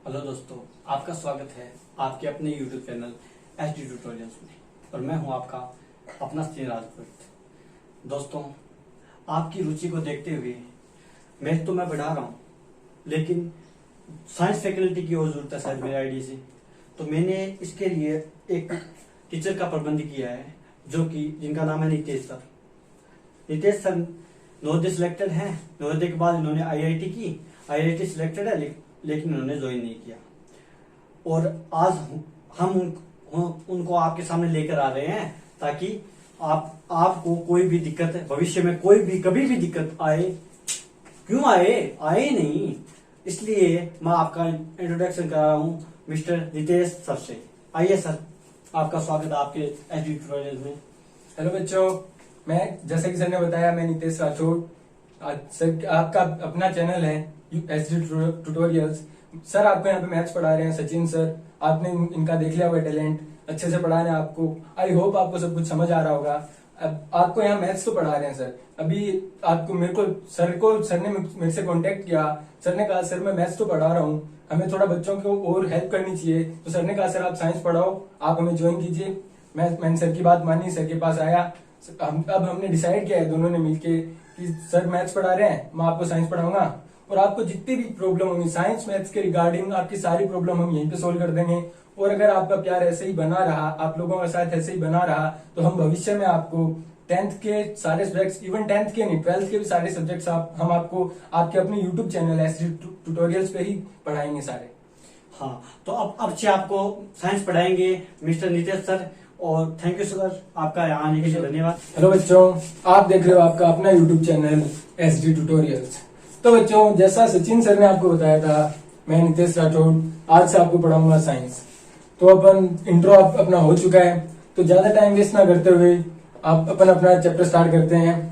Hello दोस्तों, आपका स्वागत है आपके अपने YouTube चैनल SD ट्यूटोरियल्स में। और मैं हूं आपका अपना स्नेह राजपूत। दोस्तों, आपकी रुचि को देखते हुए मैथ तो मैं बढ़ा रहा हूं, लेकिन साइंस फैकल्टी की और जरूरत है शायद मेरे आईडी से। तो मैंने इसके लिए एक टीचर का प्रबंध किया है, जो कि जिनका नाम है Nitesh sir. Nitesh sir Navodaya selected हैं। नवोदय के बाद इन्होंने IIT की, IIT सिलेक्टेड है, लेकिन उन्होंने ज्वाइन नहीं किया। और आज हम उनको आपके सामने लेकर आ रहे हैं, ताकि आपको कोई भी दिक्कत भविष्य में कभी भी दिक्कत आए, क्यों आए नहीं, इसलिए मैं आपका इंट्रोडक्शन कर रहा हूं मिस्टर नितेश सर से। आइए सर, आपका स्वागत है आपके एसडी ट्यूटोरियल में। हेलो बच्चों, मैं जैसे कि सर ने बताया, मैं नितेश राठौड़। आज सर आपका अपना चैनल है एसडी ट्यूटोरियल्स। सर आपको यहाँ पे मैथ्स पढ़ा रहे हैं, सचिन सर। आपने इनका देख लिया हुआ टैलेंट, अच्छे से पढ़ा रहे हैं आपको। आई होप आपको सब कुछ समझ आ रहा होगा। अब आपको यहाँ मैथ्स तो पढ़ा रहे हैं सर। अभी आपको सर ने मेरे से कांटेक्ट किया। सर ने कहा सर मैं मैथ्स तो पढ़ा रहा हूँ, हमें थोड़ा बच्चों को और हेल्प करनी चाहिए। तो सर ने कहा सर आप साइंस पढ़ाओ, आप हमें ज्वाइन कीजिए। मैंने सर की बात मानी, सर के पास आया। अब हमने डिसाइड किया है दोनों ने मिलके कि सर मैथ्स पढ़ा रहे हैं, मैं आपको साइंस पढ़ाऊंगा। और आपको जितनी भी प्रॉब्लम होंगी साइंस मैथ्स के रिगार्डिंग, आपकी सारी प्रॉब्लम हम यहीं पे सोल्व कर देंगे। और अगर आपका प्यार ऐसे ही बना रहा, आप लोगों का साथ ऐसे ही बना रहा, तो हम भविष्य में आपको 10th के सारे सब्जेक्ट्स, इवन 10th के नहीं 12th के भी सारे सब्जेक्ट्स हम आपको आपके अपने यूट्यूब चैनल एसडी ट्यूटोरियल्स पे ही पढ़ाएंगे सारे। हाँ, तो अब से आपको साइंस पढ़ाएंगे मिस्टर नितेश सर। और थैंक यू सर, आपका यहाँ आने के लिए धन्यवाद। हेलो बच्चों, आप देख रहे हो आपका अपना यूट्यूब चैनल एसडी ट्यूटोरियल्स। तो बच्चों, जैसा सचिन सर ने आपको बताया था, मैं नितेश राठौड़ आज से आपको पढ़ाऊंगा साइंस। तो अपन इंट्रो अपना हो चुका है, तो ज्यादा टाइम वेस्ट ना करते हुए आप अपना चैप्टर स्टार्ट करते हैं।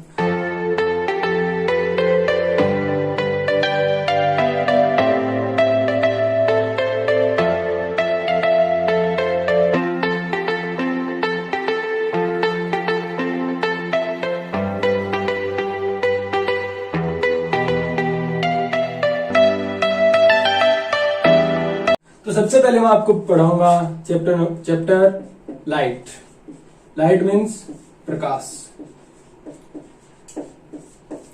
तो सबसे पहले मैं आपको पढ़ाऊंगा चैप्टर लाइट। लाइट मीन्स प्रकाश।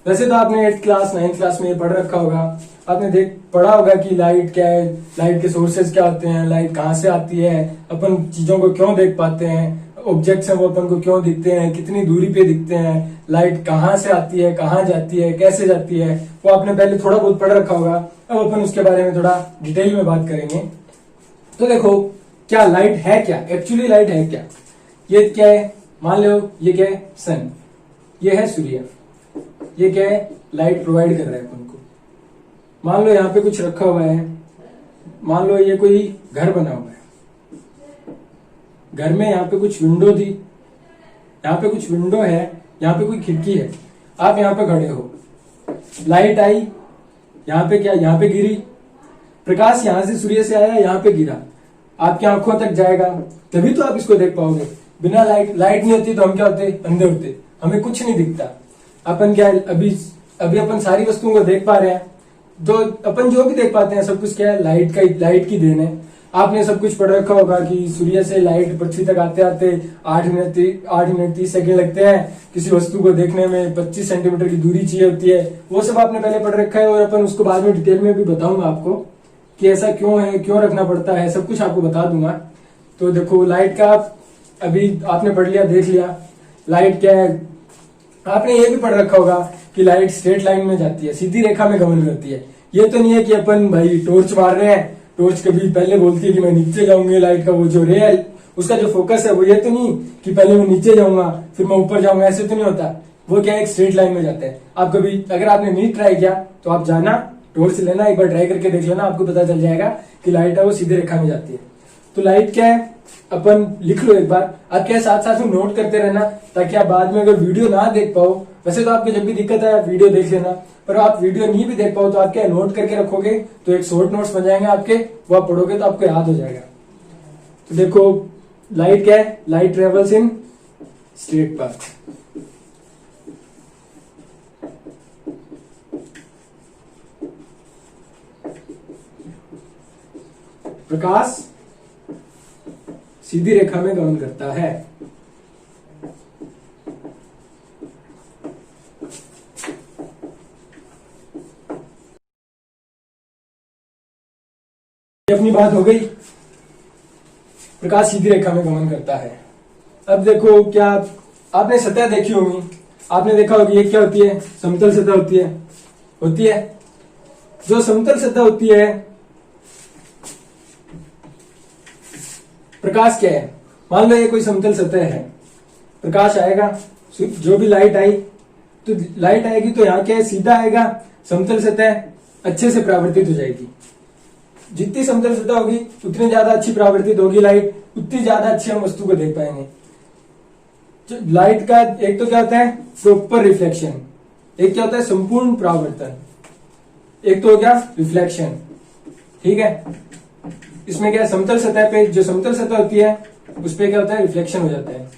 वैसे तो आपने 8th क्लास 9th क्लास में ये पढ़ रखा होगा। आपने पढ़ा होगा कि लाइट क्या है, लाइट के सोर्सेज क्या होते हैं, लाइट कहाँ से आती है, अपन चीजों को क्यों देख पाते हैं, ऑब्जेक्ट्स हैं वो अपन को क्यों दिखते हैं, कितनी दूरी पे दिखते हैं, लाइट कहाँ से आती है, कहाँ जाती है, कैसे जाती है, वो आपने पहले थोड़ा बहुत पढ़ रखा होगा। अब अपन उसके बारे में थोड़ा डिटेल में बात करेंगे। तो देखो, क्या लाइट है, क्या एक्चुअली लाइट है क्या। ये क्या है, मान लो ये क्या है, सन, ये है सूर्य, ये क्या है, लाइट प्रोवाइड कर रहा है अपन को। मान लो यहाँ पे कुछ रखा हुआ है, मान लो ये कोई घर बना हुआ है, घर में यहाँ पे कुछ विंडो थी, यहाँ पे कुछ विंडो है, यहाँ पे कोई खिड़की है, आप यहाँ पे खड़े हो, लाइट आई, यहाँ पे क्या, यहाँ पे गिरी, प्रकाश यहाँ से सूर्य से आया, यहाँ पे गिरा, आपकी आंखों तक जाएगा, तभी तो आप इसको देख पाओगे। बिना लाइट नहीं होती तो हम क्या होते, अंधे होते, हमें कुछ नहीं दिखता। अपन क्या अभी अपन सारी वस्तुओं को देख पा रहे हैं, तो अपन जो भी देख पाते हैं सब कुछ क्या है, लाइट की देन है। आपने सब कुछ पढ़ रखा होगा कि सूर्य से लाइट पृथ्वी तक आते आते 8 मिनट 30 सेकंड लगते हैं। किसी वस्तु को देखने में 25 सेंटीमीटर की दूरी चाहिए होती है। वो सब आपने पहले पढ़ रखा है, और अपन उसको बाद में डिटेल में भी बताऊंगा आपको कि ऐसा क्यों है, क्यों रखना पड़ता है, सब कुछ आपको बता दूंगा। तो देखो, लाइट का अभी आपने पढ़ लिया, देख लिया लाइट क्या है। आपने ये भी पढ़ रखा होगा कि लाइट स्ट्रेट लाइन में जाती है, सीधी रेखा में गमन करती है। ये तो नहीं है कि अपन भाई टॉर्च मार रहे हैं, टॉर्च कभी पहले बोलती है कि मैं नीचे जाऊंगी, लाइट का वो जो रे है उसका जो फोकस है वो ये तो नहीं कि पहले मैं नीचे जाऊंगा फिर मैं ऊपर जाऊंगा, ऐसे तो नहीं होता। वो क्या है, एक स्ट्रेट लाइन में जाता है। आप कभी अगर आपने नहीं ट्राई किया तो आप जाना, टॉर्च लेना, एक बार ट्राई करके देख लेना, आपको पता चल जाएगा कि लाइट है वो सीधे रेखा में जाती है। तो लाइट क्या है, अपन लिख लो एक बार। आप क्या साथ साथ में नोट करते रहना, ताकि आप बाद में अगर वीडियो ना देख पाओ, वैसे तो आपको जब भी दिक्कत है आप वीडियो देख लेना, पर आप वीडियो नहीं भी देख पाओ तो आप क्या नोट करके रखोगे, तो एक शॉर्ट नोट्स बन जाएंगे आपके, वो आप पढ़ोगे तो आपको याद हो जाएगा। तो देखो, लाइट क्या है, light travels in straight path. प्रकाश सीधी रेखा में गमन करता है। ये अपनी बात हो गई, प्रकाश सीधी रेखा में गमन करता है। अब देखो, क्या आपने सतह देखी होगी, आपने देखा होगी ये क्या होती है, समतल सतह होती है। जो समतल सतह होती है, प्रकाश क्या है, मान लो ये कोई समतल सतह है, प्रकाश आएगा, जो भी लाइट आई तो लाइट आएगी तो यहाँ क्या है, सीधा आएगा, समतल सतह अच्छे से परावर्तित हो जाएगी। जितनी समतल सतह होगी उतनी ज्यादा अच्छी परावर्तित होगी लाइट, उतनी ज्यादा अच्छी हम वस्तु को देख पाएंगे। लाइट का एक तो क्या होता है प्रॉपर रिफ्लेक्शन, एक क्या होता है संपूर्ण परावर्तन, एक तो हो गया रिफ्लेक्शन। ठीक है, इसमें क्या है, समतल सतह पे जो समतल सतह होती है उस पे क्या होता है, रिफ्लेक्शन हो जाता है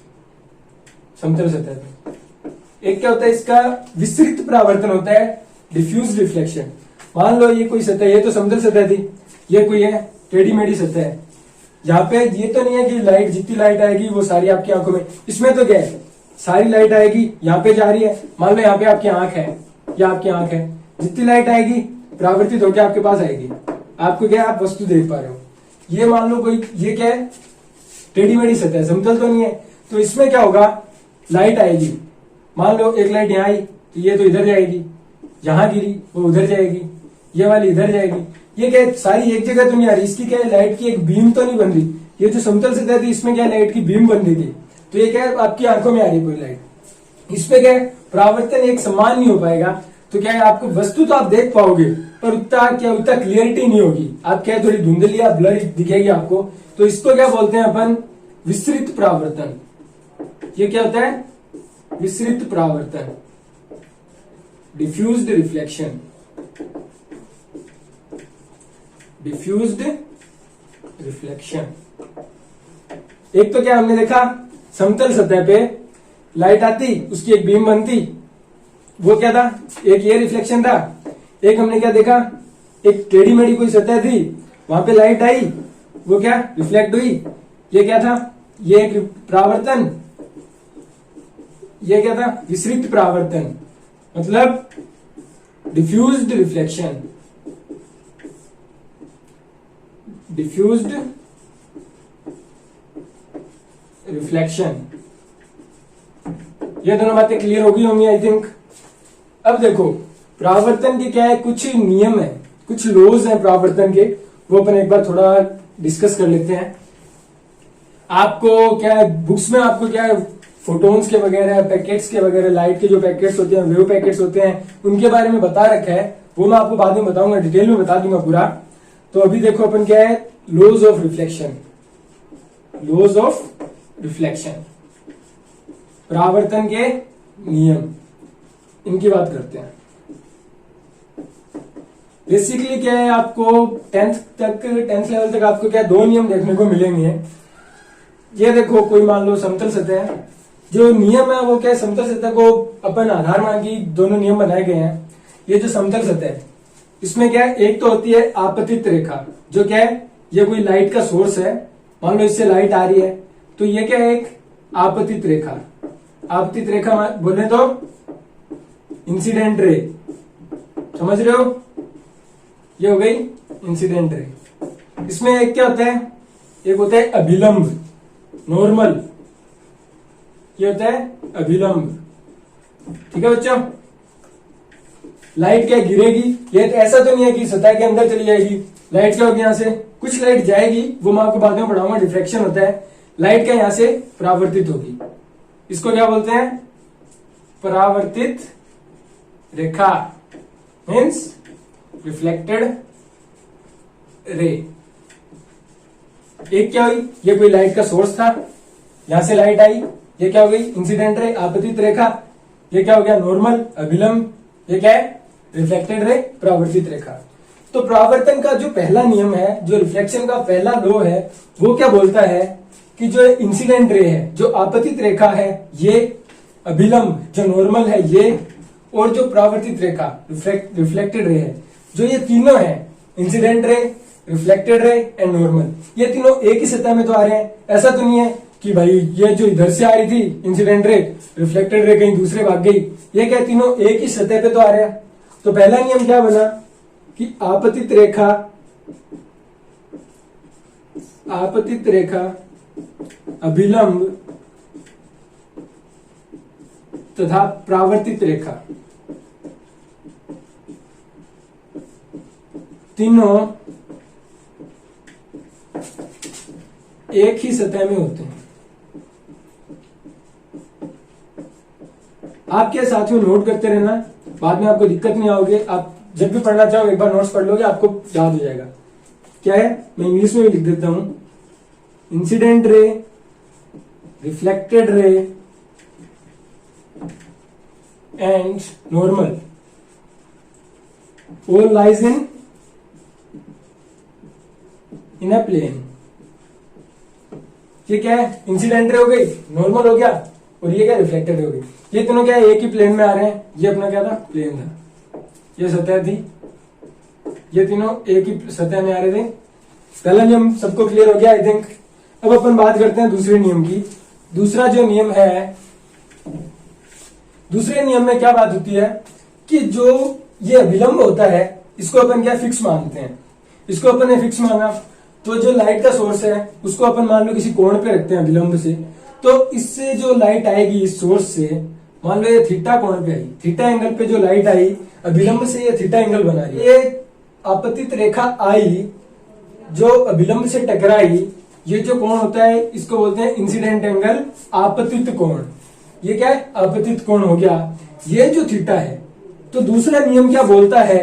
समतल सतह पे। एक क्या होता है, इसका विस्तृत परावर्तन होता है, डिफ्यूज रिफ्लेक्शन। मान लो ये कोई सतह, ये तो समतल सतह थी, ये कोई है टेढ़ी मेढ़ी सतह है। यहाँ पे ये तो नहीं है कि लाइट जितनी लाइट आएगी वो सारी आपकी आंखों में, इसमें तो क्या है सारी लाइट आएगी, यहाँ पे जा रही है, मान लो यहाँ पे आपकी आंख है या आपकी आंख है, जितनी लाइट आएगी परावर्तित होकर आपके पास आएगी, आपको क्या है, आप वस्तु देख पा रहे हो। ये मान लो कोई, ये क्या है टेढ़ी मेढ़ी सतह है, समतल तो नहीं है, तो इसमें क्या होगा, लाइट आएगी, मान लो एक लाइट यहाँ आई तो ये तो इधर जाएगी, यहाँ गिरी वो उधर जाएगी, ये वाली इधर जाएगी। ये क्या है, सारी एक जगह तो नहीं आ रही, इसकी क्या है लाइट की एक बीम तो नहीं बन रही। ये जो समतल सतह थी इसमें क्या लाइट की बीम बन रही थी, तो ये क्या है आपकी आंखों में आ रही है कोई लाइट, इसमें क्या है परावर्तन एक समान नहीं हो पाएगा। तो क्या है, आपको वस्तु तो आप देख पाओगे पर उतना क्लियरिटी नहीं होगी, आप क्या है थोड़ी धुंधली या ब्लर दिखेगी आपको। तो इसको क्या बोलते हैं अपन, विस्तृत परावर्तन। ये क्या होता है, विस्तृत परावर्तन, डिफ्यूज्ड रिफ्लेक्शन, डिफ्यूज्ड रिफ्लेक्शन। एक तो क्या हमने देखा, समतल सतह पे लाइट आती, उसकी एक बीम बनती, वो क्या था, एक ये रिफ्लेक्शन था। एक हमने क्या देखा, एक टेढ़ी मेढ़ी कोई सतह थी, वहां पे लाइट आई, वो क्या रिफ्लेक्ट हुई, ये क्या था, ये एक परावर्तन, ये क्या था विस्तृत परावर्तन, मतलब डिफ्यूज्ड रिफ्लेक्शन, डिफ्यूज्ड रिफ्लेक्शन। ये दोनों बातें क्लियर होगी होंगी आई थिंक। अब देखो परावर्तन के क्या है, कुछ नियम है, कुछ लॉज हैं परावर्तन के, वो अपन एक बार थोड़ा डिस्कस कर लेते हैं। आपको क्या है, बुक्स में आपको क्या है फोटोन्स के वगैरह, पैकेट्स के वगैरह, लाइट के जो पैकेट्स होते हैं, वेव पैकेट्स होते हैं, उनके बारे में बता रखा है, वो मैं आपको बाद में बताऊंगा, डिटेल में बता दूंगा पूरा। तो अभी देखो अपन क्या है, laws of reflection, laws of reflection, परावर्तन के नियम, इनकी बात करते हैं। बेसिकली क्या है, आपको टेंथ लेवल तक आपको क्या दो नियम देखने को मिलेंगे। ये देखो कोई मान लो समतल सतह है, जो नियम है वो क्या है, समतल सतह को अपन आधार मान के दोनों नियम बनाए गए हैं। ये जो समतल सतह है इसमें क्या है, एक तो होती है आपतित रेखा, जो क्या है, ये कोई लाइट का सोर्स है, मान लो इससे लाइट आ रही है, तो ये क्या है, एक आपतित रेखा। आपतित रेखा बोले तो इंसिडेंट रे, समझ रहे हो, ये हो गई इंसिडेंट रे। इसमें एक क्या होता है, एक होता है अभिलंब, नॉर्मल, ये होता है अभिलंब। ठीक है बच्चों, लाइट क्या गिरेगी, ये तो ऐसा तो नहीं है कि सतह के अंदर चली जाएगी, लाइट क्या होगी, यहां से कुछ लाइट जाएगी, वो मैं आपको बाद में पढ़ाऊंगा, डिफ्रैक्शन होता है, लाइट क्या यहां से परावर्तित होगी, इसको क्या बोलते हैं, परावर्तित रेखा, मीन्स रिफ्लेक्टेड रे। एक क्या हुई, ये कोई लाइट का सोर्स था, यहां से लाइट आई, ये क्या हो गई इंसिडेंट रे, आपतित रेखा। ये क्या हो गया नॉर्मल, अभिलंब, ये क्या है रिफ्लेक्टेड रे, परावर्तित रेखा। तो परावर्तन का जो पहला नियम है, जो रिफ्लेक्शन का पहला लॉ है, वो क्या बोलता है कि जो इंसिडेंट रे है, जो आपतित रेखा है, ये अभिलंब जो नॉर्मल है ये, और जो परावर्तित रेखा रिफ्लेक्टेड रे है, जो ये तीनों है, incident ray, reflected ray and normal. ये तीनों एक ही सतह में तो आ रहे हैं। ऐसा तो नहीं है कि भाई ये जो इधर से आ रही थी इंसिडेंट रे, रिफ्लेक्टेड रे कहीं दूसरे भाग गई। ये क्या तीनों एक ही सतह पे तो आ रहे हैं। तो पहला नियम क्या बना कि आपतित रेखा अभिलंब तथा प्रावर्तित रेखा तीनों एक ही सतह में होते हैं। आप क्या साथियों नोट करते रहना, बाद में आपको दिक्कत नहीं आओगे। आप जब भी पढ़ना चाहो एक बार नोट्स पढ़ लोगे, आपको याद हो जाएगा। क्या है, मैं इंग्लिश में भी लिख देता हूं। Incident ray, reflected ray and normal all lies in a plane। ये क्या है, इंसिडेंट रे हो गई, नॉर्मल हो गया, और ये क्या रिफ्लेक्टेड रे हो गई। ये दोनों क्या है, एक ही प्लेन में आ रहे हैं। ये अपना क्या था, प्लेन था, ये सतह थी, ये तीनों एक ही सतह में आ रहे थे। पहला नियम सबको क्लियर हो गया आई थिंक। अब अपन बात करते हैं दूसरे नियम की। दूसरा जो नियम है, दूसरे नियम में क्या बात होती है कि जो ये अभिलंब होता है इसको अपन क्या फिक्स मानते हैं। इसको अपन ने फिक्स माना तो जो लाइट का सोर्स है उसको अपन मान लो किसी कोण पे रखते हैं अभिलंब से। तो इससे जो लाइट आएगी इस सोर्स से, मान लो ये थीटा कोण पे आई, थीटा एंगल पे जो लाइट आई अभिलंब से, ये थीटा एंगल बना रही है। ये आपतित रेखा आई जो अभिलंब से टकराई, ये जो कोण होता है इसको बोलते हैं इंसिडेंट एंगल, आपतित कोण। ये क्या है, आपतित कोण हो गया। ये जो थीटा है, तो दूसरा नियम क्या बोलता है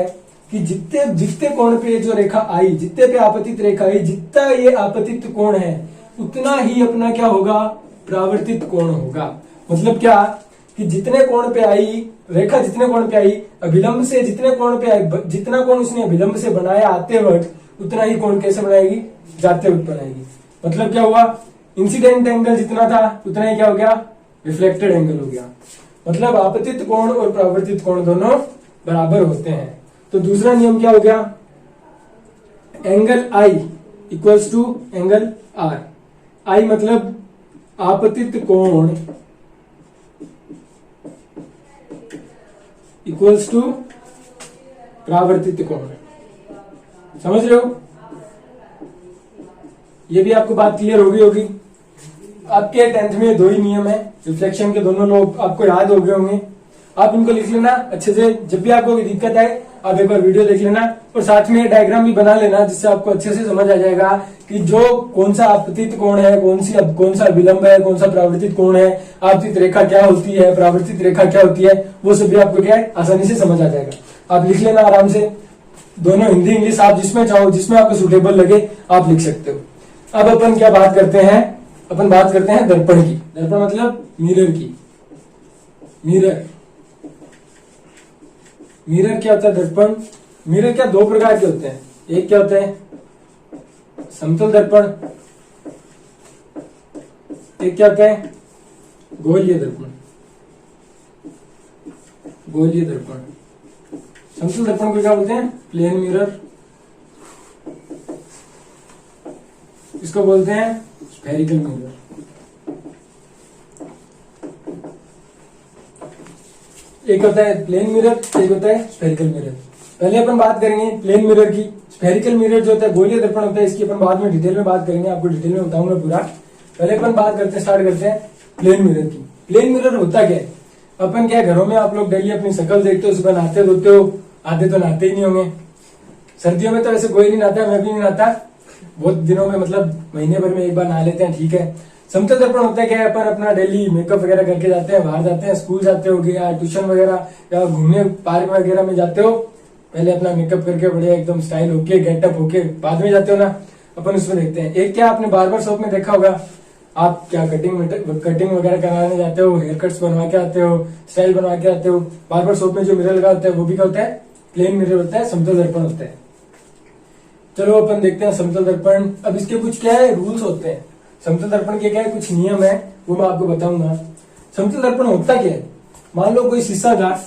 कि जितने कोण पे जो रेखा आई, जितने पे आपतित रेखा आई, जितना ये आपतित कोण है उतना ही अपना क्या होगा, प्रावर्तित कोण होगा। मतलब क्या कि जितने कोण पे आई रेखा, जितने कोण पे आई अभिलंब से, जितने कोण पे आई, जितना कोण उसने अभिलंब से बनाया आते वक्त उतना ही कोण कैसे बनाएगी, जाते वक्त बनाएगी। मतलब क्या हुआ, इंसिडेंट एंगल जितना था उतना ही क्या हो गया, रिफ्लेक्टेड एंगल हो गया। मतलब आपतित कोण और प्रावर्तित कोण दोनों बराबर होते हैं। तो दूसरा नियम क्या हो गया, angle i equals to angle r. I मतलब आपतित कोण इक्वल्स टू प्रावर्तित कोण। समझ रहे हो, ये भी आपको बात क्लियर होगी। आपके 10th में दो ही नियम है रिफ्लेक्शन के, दोनों लोग आपको याद हो गए होंगे। आप इनको लिख लेना अच्छे से। जब भी आपको कोई दिक्कत आए आप एक बार वीडियो देख लेना और साथ में डायग्राम भी बना लेना, जिससे आपको अच्छे से समझ आ जाएगा कि जो कौन सा आपतित कोण है, कौन सा विलंब है, कौन सा प्रावर्तित कोण है, आपतित रेखा क्या होती है, प्रावर्तित रेखा क्या होती है, वो सब भी आपको क्या है आसानी से समझ आ जाएगा। आप लिख लेना आराम से, दोनों हिंदी इंग्लिश आप जिसमें चाहो, जिसमें आपको सुटेबल लगे आप लिख सकते हो। अब अपन क्या बात करते हैं, अपन बात करते हैं दर्पण की। दर्पण मतलब मिरर की। मिरर क्या होता है, दर्पण। मिरर क्या दो प्रकार के होते हैं। एक क्या होता है समतल दर्पण, एक क्या होता है गोलीय दर्पण। गोलीय दर्पण, समतल दर्पण को क्या बोलते हैं, प्लेन मिरर। इसको बोलते हैं स्फेरिकल मिरर। एक होता है प्लेन मिरर, एक होता है स्फेरिकल मिरर। पहले अपन बात करेंगे प्लेन मिरर की। स्फेरिकल मिरर जो होता है गोलीय दर्पण होता है, इसकी अपन बाद में डिटेल में बात करेंगे, आपको डिटेल में बताऊंगा पूरा। पहले अपन बात करते हैं, स्टार्ट करते हैं प्लेन मिरर की। प्लेन मिरर होता क्या है, अपन क्या घरों में आप लोग डेली अपनी शक्ल देखते हो, सुबह नहाते धोते हो, आधे तो नहाते ही नहीं होंगे। सर्दियों में तो ऐसे कोई नहीं नहाता, मैं भी नहीं नहाता, बहुत दिनों में मतलब महीने भर में एक बार नहा लेते हैं, ठीक है। समतल दर्पण होता है क्या है, अपन अपना डेली मेकअप वगैरह करके जाते हैं, बाहर जाते हैं, स्कूल जाते हो या ट्यूशन वगैरह या घूमने पार्क वगैरह में जाते हो, पहले अपना मेकअप करके बढ़िया एकदम स्टाइल होके गेटअप होके बाद में जाते हो ना, अपन उसमें देखते हैं। एक क्या आपने बार्बर शॉप में देखा होगा, आप क्या कटिंग वगैरह कराने जाते हो, हेयर कट्स बनवा के आते हो, स्टाइल बनवा के आते हो। बार्बर शॉप में जो मिरर लगा होता है वो भी क्या होता है, प्लेन मिरर होता है, समतल दर्पण होता है। चलो अपन देखते हैं समतल दर्पण। अब इसके कुछ क्या है रूल्स होते हैं, समतल दर्पण के क्या है कुछ नियम है, वो मैं आपको बताऊंगा। समतल दर्पण होता क्या है, मान लो कोई शीशा था,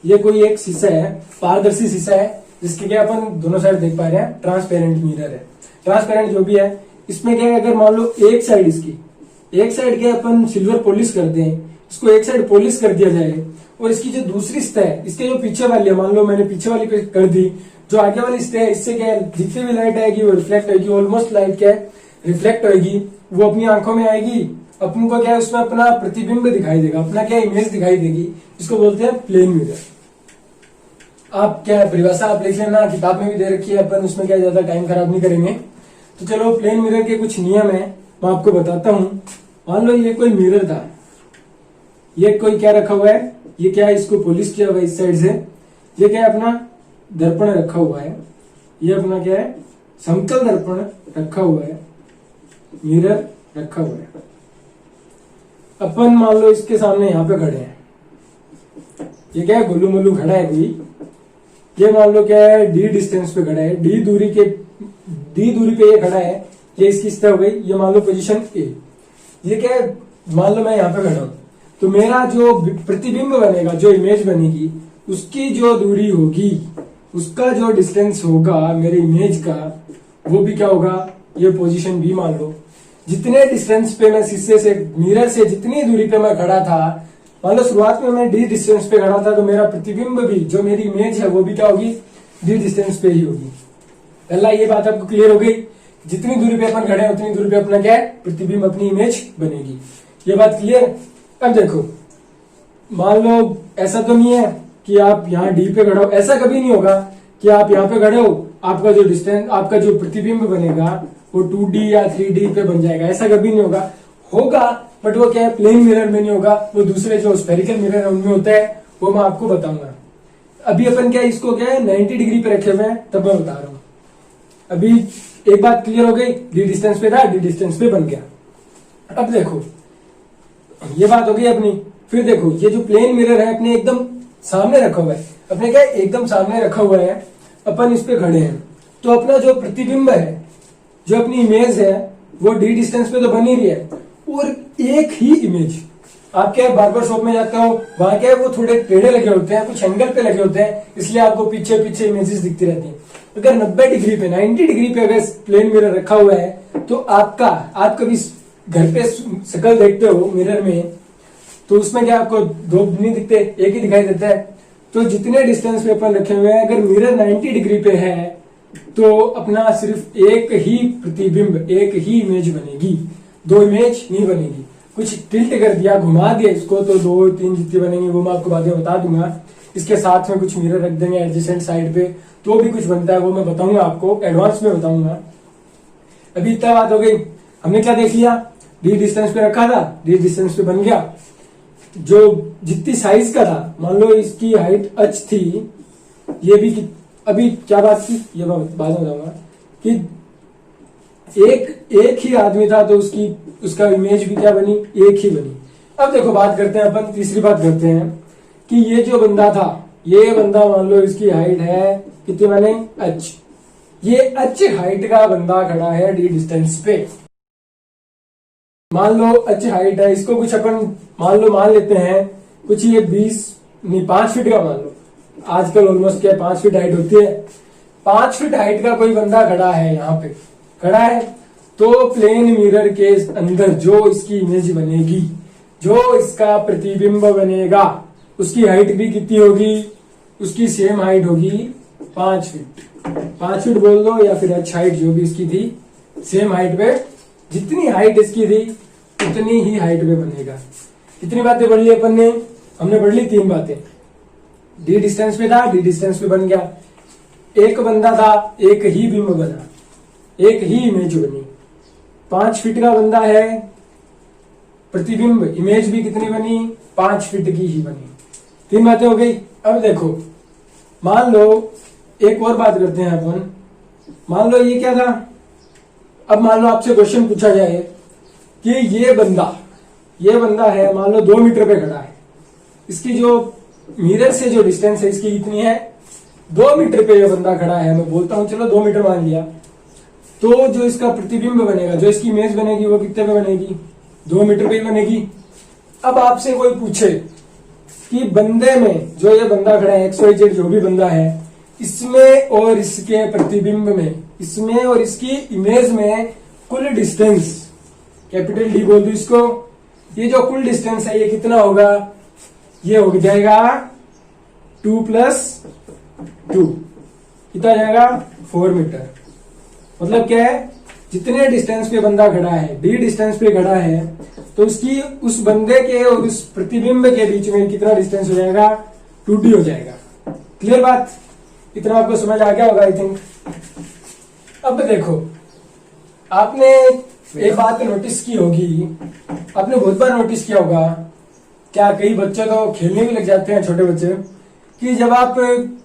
ये कोई एक शीशा है, पारदर्शी शीशा है, जिसके क्या अपन दोनों साइड देख पा रहे हैं, ट्रांसपेरेंट मिरर है। ट्रांसपेरेंट जो भी है, इसमें क्या है, अगर मान लो एक साइड क्या अपन सिल्वर पॉलिश करते हैं, इसको एक साइड पॉलिश कर दिया जाए और इसकी जो दूसरी सतह है, इसके जो पीछे वाली है, मान लो मैंने पीछे वाली पे कर दी, जो आगे वाली सतह है, इससे क्या है, जितनी भी लाइट आएगी वो रिफ्लेक्ट होगी, ऑलमोस्ट लाइट क्या है रिफ्लेक्ट होगी, वो अपनी आंखों में आएगी, अपन को क्या है उसमें अपना प्रतिबिंब दिखाई देगा, अपना क्या इमेज दिखाई देगी, इसको बोलते हैं प्लेन मिरर। आप क्या है परिभाषा आप लिख लेना, किताब में भी दे रखी है, अपन उसमें क्या ज्यादा टाइम खराब नहीं करेंगे। तो चलो प्लेन मिरर के कुछ नियम है मैं आपको बताता हूं। मान लो ये कोई मिरर था, ये कोई क्या रखा हुआ है, ये क्या है, इसको पॉलिश किया हुआ है इस साइड से, ये क्या है अपना दर्पण रखा हुआ है, ये अपना क्या है समतल दर्पण रखा हुआ है, मिरर रखा हुआ है। अपन मान लो इसके सामने यहाँ पे खड़े हैं, ये क्या है गोलू मोलू खड़ा है कोई, ये मान लो क्या है डी डिस्टेंस पे खड़ा है, डी दूरी पे ये खड़ा है, ये इसकी सतह हो गई, ये मान लो पोजीशन ए। ये क्या है, मान लो मैं यहाँ पे खड़ा हूं, तो मेरा जो प्रतिबिंब बनेगा, जो इमेज बनेगी, उसकी जो दूरी होगी, उसका जो डिस्टेंस होगा मेरे इमेज का, वो भी क्या होगा, ये पोजीशन बी मान लो। जितने डिस्टेंस पे मैं शीशे से, मिरर से जितनी दूरी पे मैं खड़ा था, मान लो शुरुआत में मैं डी डिस्टेंस पे खड़ा था, तो मेरा प्रतिबिंब भी, जो मेरी इमेज है, वो भी क्या होगी, डी डिस्टेंस पे ही होगी। पहला ये बात आपको क्लियर हो गई, जितनी दूरी पे अपन खड़े हैं उतनी दूरी पे अपना क्या है प्रतिबिंब, अपनी इमेज बनेगी। ये बात क्लियर। अब देखो, मान लो ऐसा तो नहीं है कि आप यहाँ डी पे खड़े हो, ऐसा कभी नहीं होगा कि आप यहाँ पे खड़े हो, आपका जो डिस्टेंस, आपका जो प्रतिबिंब बनेगा वो 2D या 3D पे बन जाएगा, ऐसा कभी नहीं होगा। होगा बट वो क्या है प्लेन मिरर में नहीं होगा, वो दूसरे जो स्फेरिकल मिरर है उनमें होता है, वो मैं आपको बताऊंगा। अभी अपन क्या इसको क्या है 90 डिग्री पे रखे हुए हैं, तब मैं बता रहा हूँ। अभी एक बात क्लियर हो गई, डी डिस्टेंस पे था, डी डिस्टेंस पे बन गया। अब देखो ये बात हो गई अपनी। फिर देखो ये जो प्लेन मिरर है अपने एकदम सामने रखा हुआ है, अपने क्या एकदम सामने रखा हुआ है, अपन इस पे खड़े हैं, तो अपना जो प्रतिबिंब है, जो अपनी इमेज है, वो डी डिस्टेंस पे तो बन ही रही है, और एक ही इमेज। आप क्या बार्बर शॉप में जाते हो, वहां क्या है वो थोड़े टेढ़े लगे होते हैं, कुछ एंगल पे लगे होते हैं, इसलिए आपको पीछे पीछे इमेजेस दिखती रहती हैं। अगर 90 डिग्री पे 90 डिग्री पे अगर प्लेन मिरर रखा हुआ है, तो आप कभी घर पे शक्ल देखते हो मिरर में, तो उसमें क्या आपको दो नहीं दिखते, एक ही दिखाई देता है। तो जितने डिस्टेंस पे अपन रखे हुए हैं, अगर मिरर 90 डिग्री पे है, तो अपना सिर्फ एक ही प्रतिबिंब, एक ही इमेज बनेगी, दो इमेज नहीं बनेगी। कुछ टिल्ट कर दिया, घुमा दिया इसको, तो 2-3 जितनी बनेंगी वो मैं आपको बाद में बता दूंगा। इसके साथ में कुछ मिरर रख देंगे एडजेसेंट साइड पे, तो भी कुछ बनता है, वो मैं बताऊंगा आपको, एडवांस में बताऊंगा। अभी इतना बात हो गई, हमने क्या देख लिया, डी डिस्टेंस पे रखा था, डी डिस्टेंस पे बन गया। जो जितनी साइज का था, मान लो इसकी हाइट h थी, ये भी अभी क्या बात की, ये मैं बाद में बताऊंगा कि एक ही आदमी था, तो उसका इमेज भी क्या बनी, एक ही बनी। अब देखो बात करते हैं अपन, तीसरी बात करते हैं कि ये जो बंदा था, ये बंदा मान लो इसकी हाइट है कितनी, माने h, ये h हाइट का बंदा खड़ा है डी डिस्टेंस पे। मान लो h हाइट है, इसको कुछ अपन मान लेते हैं कुछ ये 5 फीट का मान लो, आजकल ऑलमोस्ट क्या 5 फीट हाइट होती है। 5 फीट हाइट का कोई बंदा खड़ा है, यहाँ पे खड़ा है, तो प्लेन मिरर के अंदर जो इसकी इमेज बनेगी, जो इसका प्रतिबिंब बनेगा, उसकी हाइट भी कितनी होगी, उसकी सेम हाइट होगी 5 फीट। 5 फीट बोल दो या फिर h हाइट जो भी इसकी थी, सेम हाइट पे, जितनी हाइट इसकी थी उतनी ही हाइट पे बनेगा। कितनी बातें पढ़ ली अपन ने, हमने पढ़ ली 3 बातें। डी डिस्टेंस पे था, डी डिस्टेंस पे बन गया, एक बंदा था, एक ही बिंब बना, एक ही इमेज बनी। 5 फीट का बंदा है, प्रतिबिंब इमेज भी कितनी बनी, 5 फीट की ही बनी। 3 बातें हो गई। अब देखो मान लो एक और बात करते हैं अपन, मान लो ये क्या था, अब मान लो आपसे क्वेश्चन पूछा जाए कि ये बंदा है, मान लो 2 मीटर पे खड़ा है, इसकी जो मिरर से जो डिस्टेंस है इसकी कितनी है, 2 मीटर पे ये बंदा खड़ा है, मैं बोलता हूं चलो 2 मीटर मान लिया, तो जो इसका प्रतिबिंब बनेगा, जो इसकी इमेज बनेगी, वो कितने पे बनेगी, 2 मीटर पे ही बनेगी। अब आपसे कोई पूछे कि बंदे में, जो ये बंदा खड़ा है XYZ जो भी बंदा है, इसमें और इसके प्रतिबिंब में, इसमें और इसकी इमेज में कुल डिस्टेंस, कैपिटल डी बोल दो इसको, ये जो कुल डिस्टेंस है ये कितना होगा, ये हो जाएगा 2 + 2, कितना जाएगा 4 मीटर। मतलब क्या है, जितने डिस्टेंस पे बंदा खड़ा है, डी डिस्टेंस पे खड़ा है, तो उसकी उस बंदे के और उस प्रतिबिंब के बीच में कितना डिस्टेंस हो जाएगा, 2D हो जाएगा। क्लियर बात, इतना आपको समझ आ गया होगा आई थिंक। अब देखो, आपने एक बात नोटिस की होगी, आपने बहुत बार नोटिस किया होगा, क्या कई बच्चे तो खेलने भी लग जाते हैं, छोटे बच्चे, कि जब आप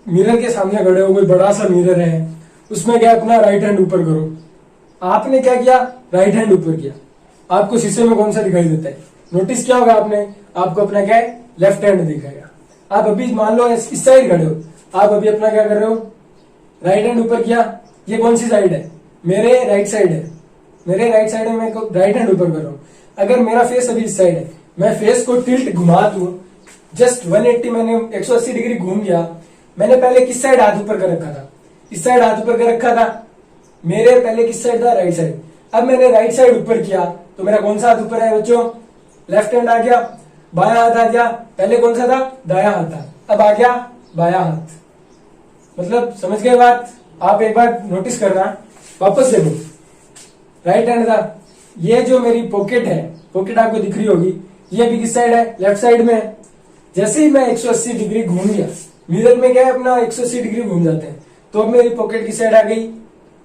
मिरर के सामने खड़े हो, कोई बड़ा सा मिरर है, उसमें क्या अपना राइट हैंड ऊपर करो। आपने क्या किया, राइट हैंड ऊपर किया, आपको शीशे में कौन सा दिखाई देता है, नोटिस किया होगा आपने, आपको अपना क्या है, लेफ्ट हैंड दिखाएगा। आप अभी मान लो इस साइड खड़े हो, आप अभी अपना क्या कर रहे हो, राइट हैंड ऊपर किया, ये कौन सी साइड है, मेरे राइट साइड है, मेरे राइट साइड में मैं राइट हैंड ऊपर कर रहा हूं। अगर मेरा फेस अभी इस साइड है, मैं फेस को टिल्ट घुमा दूं, जस्ट 180 मैंने 180 डिग्री घूम गया, मैंने पहले किस साइड हाथ ऊपर कर रखा था, इस साइड हाथ ऊपर कर रखा था, मेरे पहले किस साइड था, राइट साइड। अब मैंने राइट साइड ऊपर किया तो मेरा कौन सा हाथ ऊपर है बच्चों, लेफ्ट हैंड आ गया, बायां हाथ आ गया, पहले कौन सा था, दायां हाथ था, अब आ गया बायां हाथ। मतलब समझ गए बात, आप एक बार नोटिस करना, वापस देखो, राइट हैंड था, ये जो मेरी पॉकेट है, पॉकेट आपको दिख रही होगी, ये भी किस साइड है, लेफ्ट साइड में है। जैसे ही मैं 180 डिग्री घूम गया, मिरर में क्या है अपना 180 डिग्री घूम जाते हैं, तो अब मेरी पॉकेट किस साइड आ गई,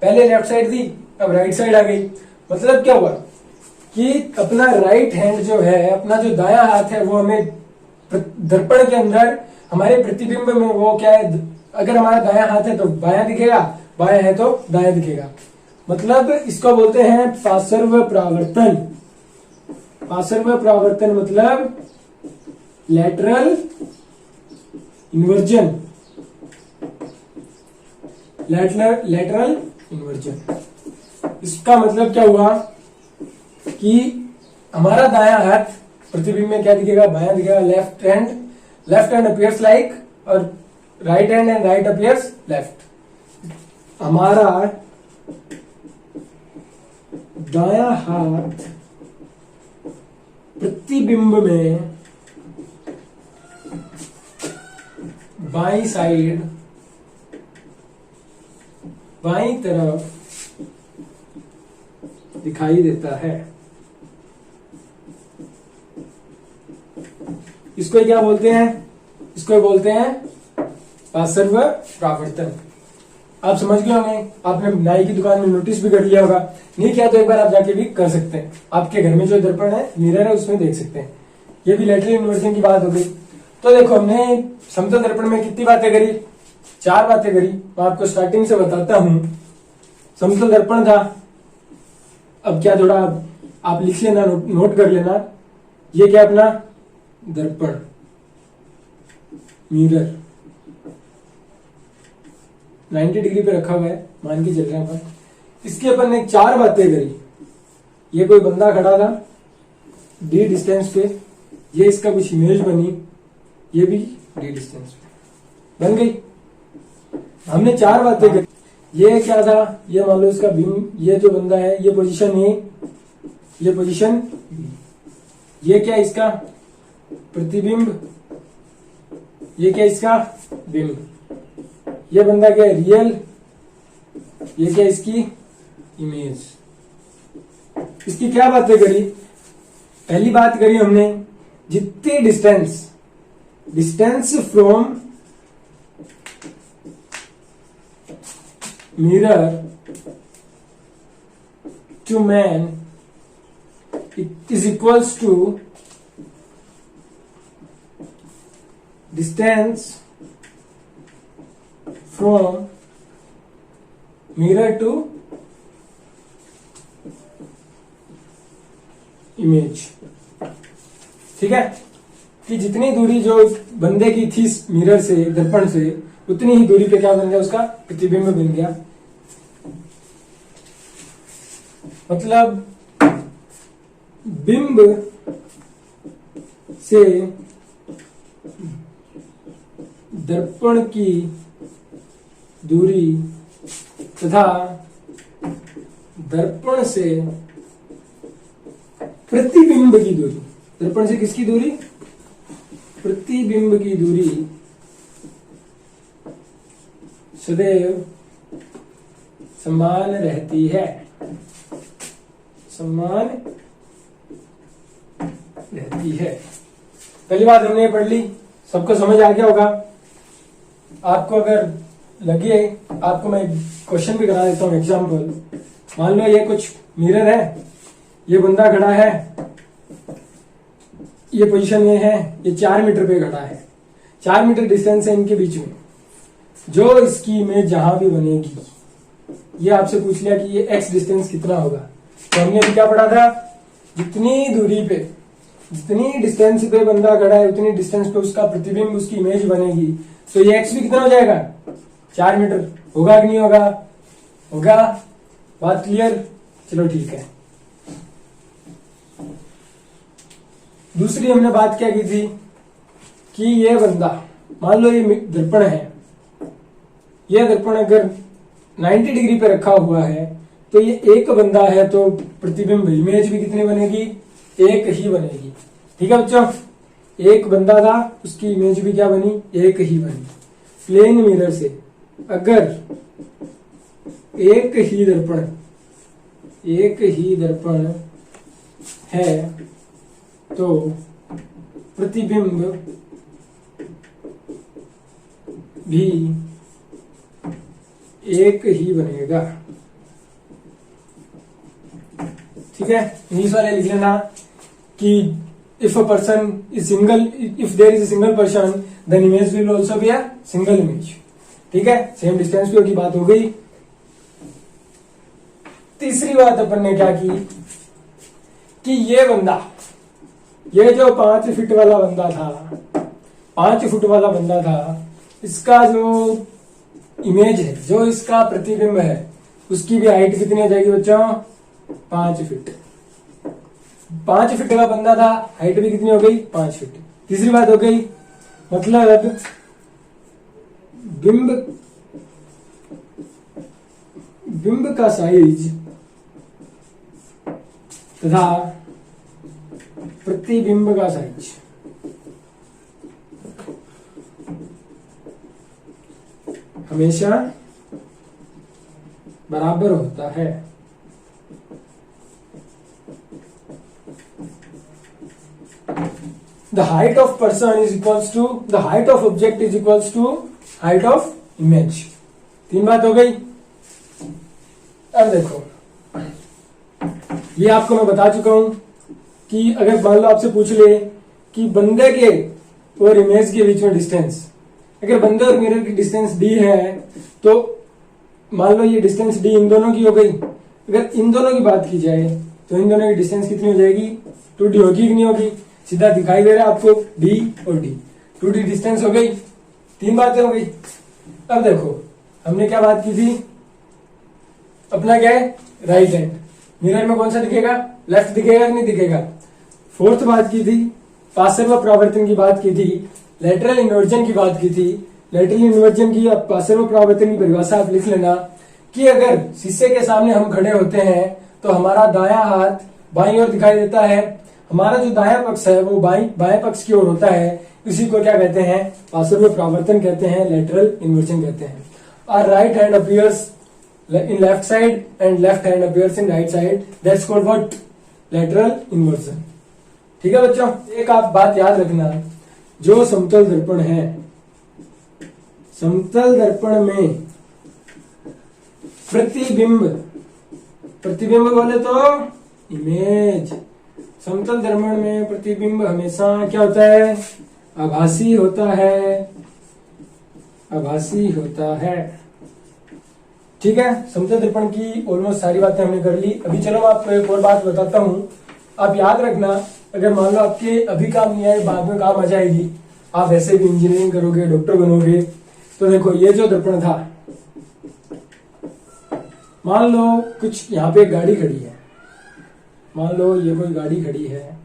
पहले लेफ्ट साइड थी, अब राइट साइड आ गई। मतलब क्या हुआ कि अपना राइट हैंड जो है, अपना जो दायां हाथ है, वो हमें दर्पण के अंदर हमारे प्रतिबिंब में वो क्या है, अगर हमारा दायां हाथ है तो बायां दिखेगा, बायां है तो दायां दिखेगा। मतलब इसको बोलते हैं पार्श्व परावर्तन। पार्श्व परावर्तन मतलब लैटरल इन्वर्जन, लैटरल इन्वर्जन। इसका मतलब क्या हुआ कि हमारा दायां हाथ प्रतिबिंब में क्या दिखेगा, बायां दिखेगा, लेफ्ट हैंड अपीयर्स लाइक, और right hand and right appears left. हमारा दायां हाथ प्रतिबिंब में बाईं साइड, बाईं तरफ दिखाई देता है। इसको क्या बोलते हैं, इसको बोलते हैं पार्श्व परावर्तन। आप समझ गए होंगे, आपने नाई की दुकान में नोटिस भी कर लिया होगा, नहीं किया तो एक बार आप जाके भी कर सकते हैं, आपके घर में जो दर्पण है, मिरर है, उसमें देख सकते हैं। ये भी लैटरल इन्वर्जन की बात हो गई। तो देखो, हमने समतल दर्पण में कितनी बातें करी, 4 बातें करी। मैं आपको स्टार्टिंग से बताता हूं। समतल दर्पण था, अब क्या थोड़ा आप लिख लेना, नोट कर लेना, ये क्या अपना दर्पण, मिरर 90 डिग्री पे रखा हुआ है, मान के चल रहे हैं अपन। इसके अपन ने 4 बातें करी। ये कोई बंदा खड़ा था डी डिस्टेंस पे, ये इसका कुछ इमेज बनी, ये भी डी डिस्टेंस पे बन गई। हमने 4 बातें करी। ये क्या था, ये मान लो इसका बीम, ये जो बंदा है, ये पोजीशन ए, ये पोजीशन बी, ये क्या इसका प्रतिबिंब, ये क्या इसका बिंब, ये बंदा क्या है रियल, ये क्या इसकी इमेज। इसकी क्या बातें करी, पहली बात करी हमने, जितनी distance from mirror to man, it is equals to distance from mirror to image। ठीक है, कि जितनी दूरी जो बंदे की थी मिरर से, दर्पण से, उतनी ही दूरी पे क्या बन गया, उसका प्रतिबिंब बन गया। मतलब बिंब से दर्पण की दूरी तथा दर्पण से प्रतिबिंब की दूरी, दर्पण से किसकी दूरी, प्रतिबिंब की दूरी सदैव समान रहती है, समान रहती है। पहली बात हमने पढ़ ली, सबको समझ आ गया होगा। आपको अगर लगे, आपको मैं क्वेश्चन भी करा देता हूं एग्जाम्पल। मान लो ये कुछ मिरर है, ये बंदा खड़ा है, ये पोजीशन ये है, ये 4 मीटर पे खड़ा है, 4 मीटर डिस्टेंस है इनके बीच में। जो इसकी इमेज जहां भी बनेगी, ये आपसे पूछ लिया कि ये x डिस्टेंस कितना होगा, तो हमने अभी क्या पढ़ा था, जितनी दूरी पे, जितनी डिस्टेंस पे बंदा खड़ा है उतनी डिस्टेंस पे उसका प्रतिबिंब, उसकी इमेज बनेगी। तो ये x भी कितना हो जाएगा, 4 मीटर। होगा कि नहीं होगा, होगा। बात क्लियर, चलो ठीक है। दूसरी हमने बात क्या की थी कि ये बंदा, मान लो ये दर्पण है, ये दर्पण अगर 90 डिग्री पे रखा हुआ है तो ये एक बंदा है तो प्रतिबिंब इमेज भी कितनी बनेगी, एक ही बनेगी। ठीक है बच्चों, एक बंदा था उसकी इमेज भी क्या बनी, एक ही बनी। प्लेन मिरर से अगर एक ही दर्पण है तो प्रतिबिंब भी एक ही बनेगा। ठीक है, इंग्लिश वाले लिख लेना कि if a person is single, if there is a single person then image will also be a single image. ठीक है, सेम डिस्टेंस पे की बात हो गई। तीसरी बात अपन ने क्या की कि ये बंदा, ये जो 5 फीट वाला बंदा था, 5 फुट वाला बंदा था, इसका जो इमेज है, जो इसका प्रतिबिंब है, उसकी भी हाइट कितनी हो जाएगी बच्चों, 5 फीट। 5 फीट का बंदा था, हाइट भी कितनी हो गई, 5 फीट। तीसरी बात हो गई, मतलब बिंब का साइज तथा प्रतिबिंब का साइज हमेशा बराबर होता है। The height of person is equals to the height of object is equals to height of image। 3 बात हो गई। अब देखो, ये आपको मैं बता चुका हूं कि अगर मान लो आपसे पूछ ले कि बंदे के और इमेज के बीच में डिस्टेंस, अगर बंदे और मिरर की डिस्टेंस d है तो मान लो ये डिस्टेंस d इन दोनों की हो गई। अगर इन दोनों की बात की जाए तो इन दोनों की डिस्टेंस कितनी हो जाएगी, 2d होगी कि नहीं होगी, सीधा दिखाई दे रहा है आपको d और d, 2d डिस्टेंस हो गई। 3 बातें हो गई। अब देखो हमने क्या बात की थी, अपना क्या है, राइट हैंड, मिरर में कौन सा दिखेगा, लेफ्ट दिखेगा कि नहीं दिखेगा। 4th बात की थी, पार्श्व परावर्तन की बात की थी, लेटरल इन्वर्जन की बात की थी। लेटरल इन्वर्जन की पार्श्व परावर्तन की परिभाषा आप लिख लेना कि अगर शीशे के सामने हम खड़े होते हैं तो हमारा दायां हाथ बाईं ओर दिखाई देता है, हमारा जो दायां पक्ष है वो बाएं पक्ष की ओर होता है, इसी को क्या कहते हैं, पार्श्व परावर्तन कहते हैं, लेटरल इन्वर्जन कहते हैं। और right hand appears in left side and left hand appears in right side, that's called what, lateral inversion। ठीक है बच्चों, एक आप बात याद रखना, जो समतल दर्पण है, समतल दर्पण में प्रतिबिंब बोले तो इमेज, समतल दर्पण में प्रतिबिंब हमेशा क्या होता है, आभासी होता है, आभासी होता है। ठीक है, समतल दर्पण की ऑलमोस्ट सारी बातें हमने कर ली। अभी चलो मैं आपको एक और बात बताता हूँ, आप याद रखना, अगर मान लो आपके अभी काम नहीं आए, बाद में काम आ जाएगी, आप वैसे भी इंजीनियरिंग करोगे, डॉक्टर बनोगे, तो देखो ये जो दर्पण था, मान लो कुछ यहाँ पे एक गाड़ी खड़ी है, मान लो ये कोई गाड़ी खड़ी है,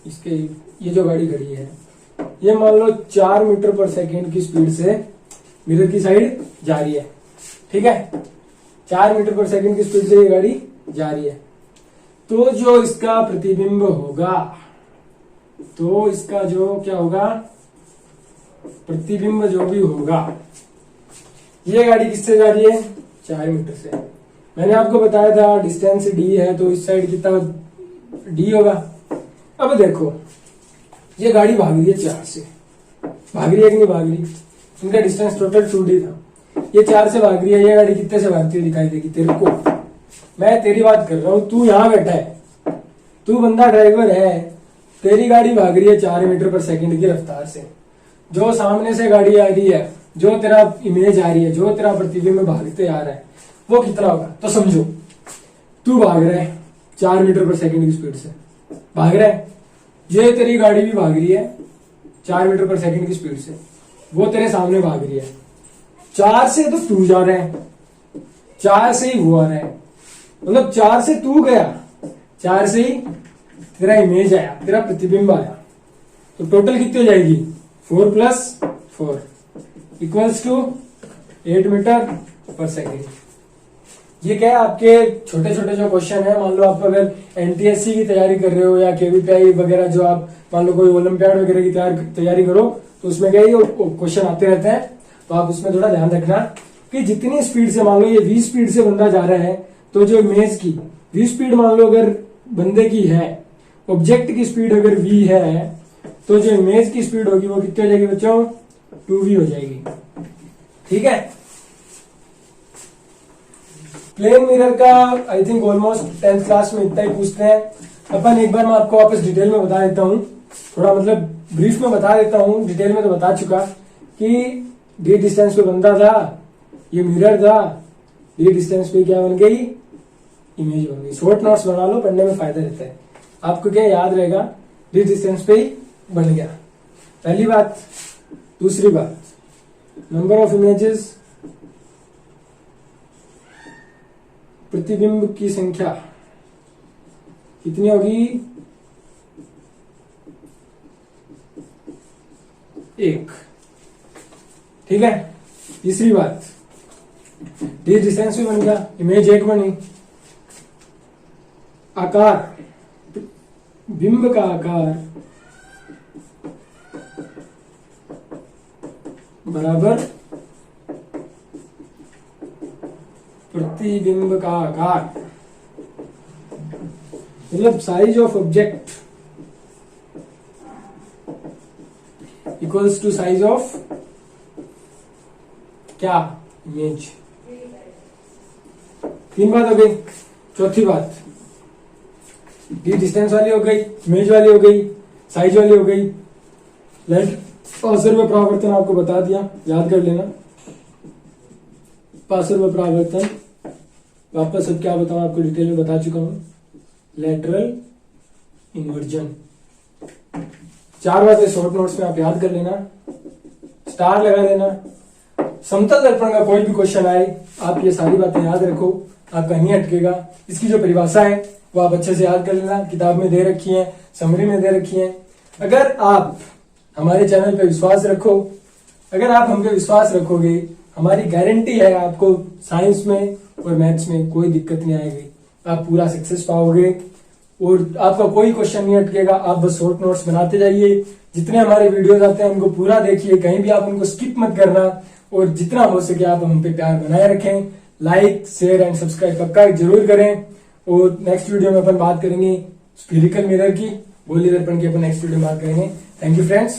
इसके ये जो गाड़ी खड़ी है, ये मान लो 4 मीटर पर सेकेंड की स्पीड से मिरर की साइड जा रही है। ठीक है, 4 मीटर पर सेकंड की स्पीड से ये गाड़ी जा रही है। तो जो इसका प्रतिबिंब होगा, तो इसका जो क्या होगा, प्रतिबिंब जो भी होगा, ये गाड़ी किससे जा रही है, 4 मीटर से। मैंने आपको बताया था डिस्टेंस डी है, तो इस साइड कितना डी होगा। अब देखो ये गाड़ी भाग रही है 4 से, भाग रही है कि नहीं भाग रही, इनका डिस्टेंस टोटल 2d था। ये 4 से भाग रही है, ये गाड़ी कितने से भागती हुई दिखाई देगी तेरे को। मैं तेरी बात कर रहा हूं, तू यहां बैठा है, तू बंदा ड्राइवर है, तेरी गाड़ी भाग रही है 4 मीटर पर सेकंड की रफ्तार से। जो सामने से गाड़ी आ रही है, जो तेरा इमेज आ रही है, जो तेरा प्रतिबिंब भागते आ रहा है, वो कितना होगा। तो समझो तू भाग रहा है 4 मीटर पर सेकंड की स्पीड से, भाग रहा है, ये तेरी गाड़ी भी भाग रही है 4 मीटर पर सेकंड की स्पीड से, वो तेरे सामने भाग रही है। 4 से तो तू जा रहा है, 4 से ही वो आ रहा है, मतलब 4 से तू गया, 4 से ही तेरा इमेज आया, तेरा प्रतिबिंब आया। तो टोटल कितनी हो जाएगी, 4 + 4 = 8 मीटर पर सेकेंड। ये क्या है, आपके छोटे छोटे जो क्वेश्चन है, मान लो आप अगर एनटीएससी की तैयारी कर रहे हो या केवीपीआई वगैरह, जो आप मान लो कोई ओलंपियाड वगैरह की तैयारी करो, तो उसमें क्या है क्वेश्चन आते रहते हैं। तो आप उसमें थोड़ा ध्यान रखना कि जितनी स्पीड से, मान लो ये 20 स्पीड से बंदा जा रहा है, तो जो इमेज की 20 स्पीड मान लो अगर बंदे की है, ऑब्जेक्ट की स्पीड अगर v है, तो जो इमेज की स्पीड होगी वो कितनी हो जाएगी बच्चों, 2v हो जाएगी। ठीक है, प्लेन मिरर का I think almost 10th class में इतना ही पूछते हैं अपन। एक बार मैं आपको वापस डिटेल में बता देता हूँ, थोड़ा मतलब ब्रीफ में बता देता हूँ, डिटेल में तो बता चुका कि डी डिस्टेंस पे बंदा था, ये मिरर था, डी डिस्टेंस पे क्या बन गई, इमेज बन गई। शॉर्ट नोट्स बना लो, पढ़ने में फायदा रहता है, आपको क्या याद रहेगा, डी डिस्टेंस पे ही बन गया, पहली बात। दूसरी बात, नंबर ऑफ इमेजेस, प्रतिबिंब की संख्या कितनी होगी, 1। ठीक है, तीसरी बात, डी डिस्टेंस भी बन गया, इमेज 1 बनी। आकार, बिंब का आकार बराबर प्रतिबिंब का आकार, मतलब size of object equals to size of क्या, इमेज। 3 बात हो गई। चौथी बात, डी डिस्टेंस वाली हो गई, इमेज वाली हो गई, साइज वाली हो गई। लाइट पासर व परावर्तन आपको बता दिया, याद कर लेना। पासर व परावर्तन वापस अब क्या बताऊं, आपको डिटेल में बता चुका हूं। लेटरल इन्वर्जन, 4 बातें शॉर्ट नोट्स में आप याद कर लेना, स्टार लगा लेना। समतल दर्पण का कोई भी क्वेश्चन आए, आप ये सारी बातें याद रखो, आपका नहीं अटकेगा। इसकी जो परिभाषा है वो आप अच्छे से याद कर लेना, किताब में दे रखी है, समरी में दे रखी है। अगर आप हमारे चैनल पे विश्वास रखो, अगर आप हम पे विश्वास रखोगे, हमारी गारंटी है आपको साइंस में और मैथ्स में कोई दिक्कत नहीं आएगी, आप पूरा सक्सेस पाओगे और आपका कोई क्वेश्चन नहीं अटकेगा। आप बस शॉर्ट नोट्स बनाते जाइए, जितने हमारे वीडियोस आते हैं उनको पूरा देखिए, कहीं भी आप उनको स्किप मत करना, और जितना हो सके आप हम पे प्यार बनाए रखें। लाइक, शेयर एंड सब्सक्राइब पक्का जरूर करें। और नेक्स्ट वीडियो में अपन बात करेंगे स्फीरिकल मिरर की, गोली दर्पण की अपन नेक्स्ट वीडियो में बात करेंगे। Thank you friends.